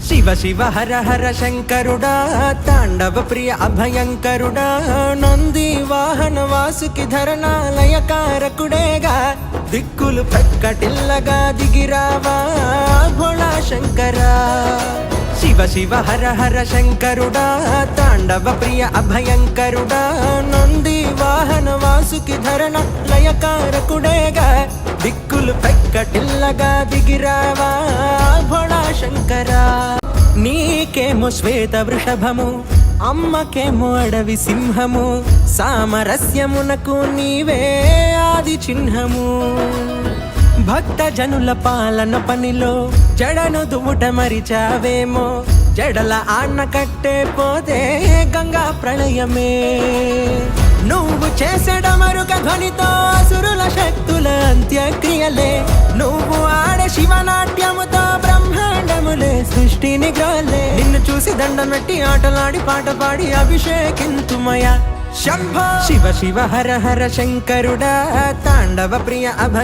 శివ శివ హర హర శంకరుడా తాండవ ప్రియ అభయంకరుడా నంది వాహన వాసుకి ధరణాలయకారకుడేగా దిక్కులు ప్రక్కటిల్లగా దిగిరావా భోళా శంకరా శివ శివ హర హర శంకరుడా తాండవ ప్రియ అభయంకరుడా నంది వాహన వాసుకి ధరణాలయకారకుడేగా దిక్కులు ప్రక్కటిల్లగా దిగిరావా భోళా శంకరా నీకేమో శ్వేత వృషభము అమ్మకేమో అడవి సింహము సామరస్యమునకు నీవే ఆది చిహ్నము భక్త జనుల పాలన పనిలో జడను దువుట మరిచావేమో జడల ఆన్న కట్టే పోతే గంగా ప్రళయమే నువ్వు చేసెడమరుగ ధ్వనితో అసురుల శక్తుల అంత్యక్రియలే నువ్వు ఆడే శివనాట్యముతో బ్రహ్మాండములే సృష్టిని గ్రోలే నిన్ను చూసి దండమెట్టి ఆటలాడి పాట పాడి అభిషేకింతుమయ శంభో శివ శివ హర హర శంకరుడా తాండవ ప్రియ అభయ